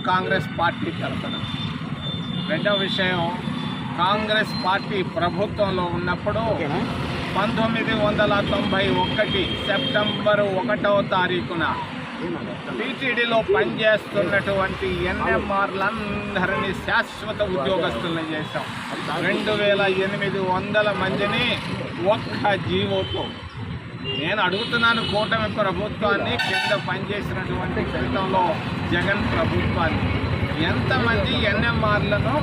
Congress party తరఫున. రెండవ విషయం, కాంగ్రెస్ పార్టీ ప్రభుత్వంలో ఉన్నప్పుడు 1991 సెప్టెంబర్ 1వ తారీఖున టీటీడీలో పనిచేస్తున్నటువంటి ఎన్ఎంఆర్లందరినీ శాశ్వత ఉద్యోగస్తులను చేశాం. 2800 మందిని ఒక్క జీవోతో. నేను అడుగుతున్నాను కూటమి ప్రభుత్వాన్ని, కింద పనిచేసినటువంటి క్రితంలో జగన్ ప్రభుత్వాన్ని, ఎంతమంది ఎన్ఎంఆర్లను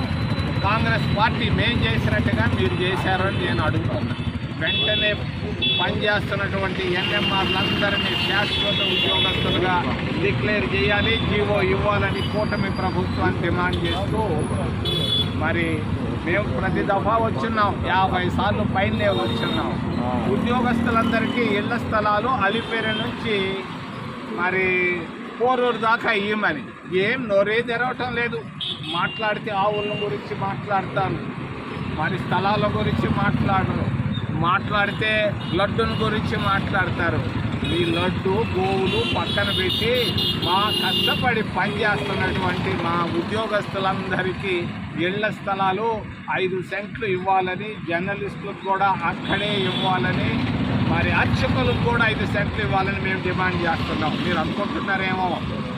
కాంగ్రెస్ పార్టీ మేం చేసినట్టుగా మీరు చేశారని నేను అడుగుతున్నాను. వెంటనే పనిచేస్తున్నటువంటి ఎన్ఎంఆర్లందరినీ శాశ్వత ఉద్యోగస్తులుగా డిక్లేర్ చేయాలి, జీవో ఇవ్వాలని కూటమి ప్రభుత్వాన్ని డిమాండ్ చేస్తూ మరి మేము ప్రతి దఫా వచ్చున్నాం, 50 సార్లు పైనే వచ్చున్నాం. ఉద్యోగస్తులందరికీ ఇళ్ల స్థలాలు అలిపేరు నుంచి మరి పోరూరు దాకా ఇవ్వమని. ఏం నోరే తెరవటం లేదు. మాట్లాడితే ఆవుల గురించి మాట్లాడతాను, మరి స్థలాల గురించి మాట్లాడరు. మాట్లాడితే లడ్డుని గురించి మాట్లాడతారు. ఈ లడ్డు గోవులు పక్కన పెట్టి మా కష్టపడి పనిచేస్తున్నటువంటి మా ఉద్యోగస్తులందరికీ ఇళ్ల స్థలాలు 5 సెంట్లు ఇవ్వాలని, జర్నలిస్టులకు కూడా అక్కడే ఇవ్వాలని, మరి అర్చకులకు కూడా 5 సెంట్లు ఇవ్వాలని మేము డిమాండ్ చేస్తున్నాం. మీరు అనుకుంటున్నారేమో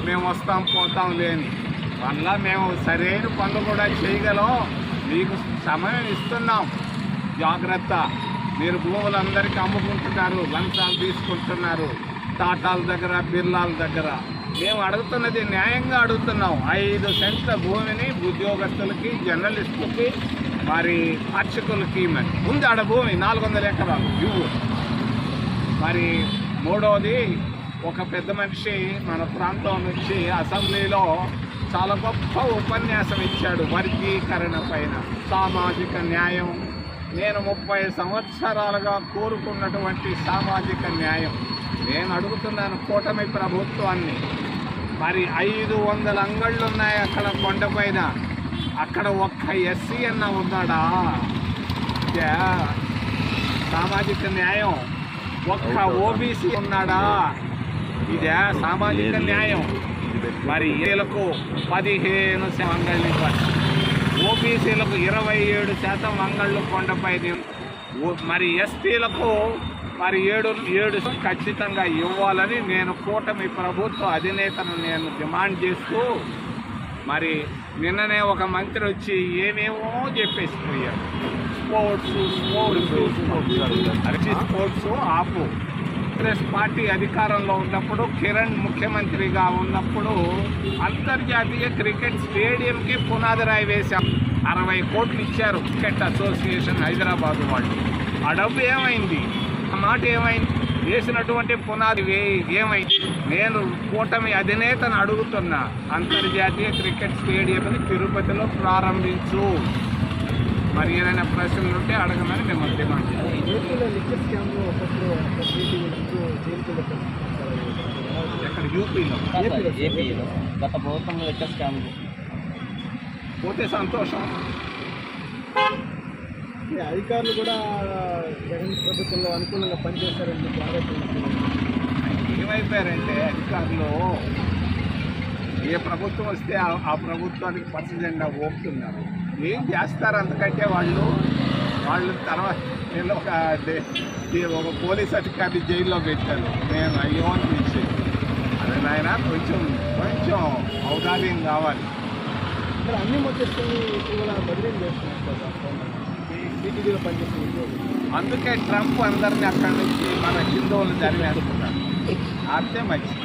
మేము వస్తాం పోతాం లేని. మళ్ళా మేము సరైన పనులు కూడా చేయగలం. మీకు సమయం ఇస్తున్నాం, జాగ్రత్త. మీరు భూములందరికీ అమ్ముకుంటున్నారు, లంచాలు తీసుకుంటున్నారు, టాటాల దగ్గర, బిర్లాల దగ్గర. మేము అడుగుతున్నది న్యాయంగా అడుగుతున్నాం. 5 సెంట్ల భూమిని ఉద్యోగస్తులకి, జర్నలిస్టులకి, మరి అర్చకులకి మరి ఉంది ఆడ భూమి 400 ఎకరాలు ఇవ్వు. మరి మూడవది, ఒక పెద్ద మనిషి మన ప్రాంతం నుంచి అసెంబ్లీలో చాలా గొప్ప ఉపన్యాసం ఇచ్చాడు వర్గీకరణ పైన, సామాజిక న్యాయం. నేను 30 సంవత్సరాలుగా కోరుకున్నటువంటి సామాజిక న్యాయం. నేను అడుగుతున్నాను కూటమి ప్రభుత్వాన్ని, మరి 500 అంగళ్ళు ఉన్నాయి అక్కడ కొండపైన, అక్కడ ఒక్క ఎస్సీ అన్న ఉన్నాడా? సామాజిక న్యాయం. ఒక్క ఓబీసీ ఉన్నాడా? ఇదే సామాజిక న్యాయం. మరి వీళ్ళకు 15 అంగళ్ళు ఇవ్వాలి, ఓబీసీలకు 27% అంగళ్ళు కొండపై, మరి ఎస్టీలకు మరి 7 ఖచ్చితంగా ఇవ్వాలని నేను కూటమి ప్రభుత్వ అధినేతను నేను డిమాండ్ చేస్తూ, మరి నిన్ననే ఒక మంత్రి వచ్చి ఏమేమో చెప్పేసి పోయారు. స్పోర్ట్స్ ఆపు. కాంగ్రెస్ పార్టీ అధికారంలో ఉన్నప్పుడు, కిరణ్ ముఖ్యమంత్రిగా ఉన్నప్పుడు అంతర్జాతీయ క్రికెట్ స్టేడియంకి పునాది రాయి వేశాం. 60 కోట్లు ఇచ్చారు క్రికెట్ అసోసియేషన్ హైదరాబాద్ వాళ్ళు. ఆ డబ్బు ఏమైంది? ఆ మాట ఏమైంది? వేసినటువంటి పునాది ఏమైంది? నేను కూటమి అధినేతను అడుగుతున్నా, అంతర్జాతీయ క్రికెట్ స్టేడియంని తిరుపతిలో ప్రారంభించు. మరి ఏదైనా ప్రశ్నలు ఉంటే అడగమని మేము డిమాండ్ చేస్తాం. ఎక్కడ? ఏపీలో గత ప్రభుత్వంలో లిక్కర్ స్కామ్లు పోతే సంతోషం. అధికారులు కూడా జగన్ ప్రభుత్వంలో అనుకూలంగా పనిచేస్తారని ఏమైపోయారంటే అధికారులు ఏ ప్రభుత్వం వస్తే ఆ ప్రభుత్వానికి పచ్చ జెండా ఊపుతున్నారు. ఏం చేస్తారు అంతకంటే వాళ్ళు తర్వాత నేను ఒక పోలీస్ అధికారి జైల్లో పెట్టాను. నేను అయ్యో అని పిలిచేది. అదే నాయన కొంచెం ఔదార్యం కావాలి. అన్ని మొత్తం బదిలీ చేస్తున్నారు, టీటీడీలో పనిచేస్తున్నారు. అందుకే ట్రంప్ అందరినీ అక్కడి నుంచి మన హిందువులను తరిమేస్తున్నారు. అంతే మంచిది.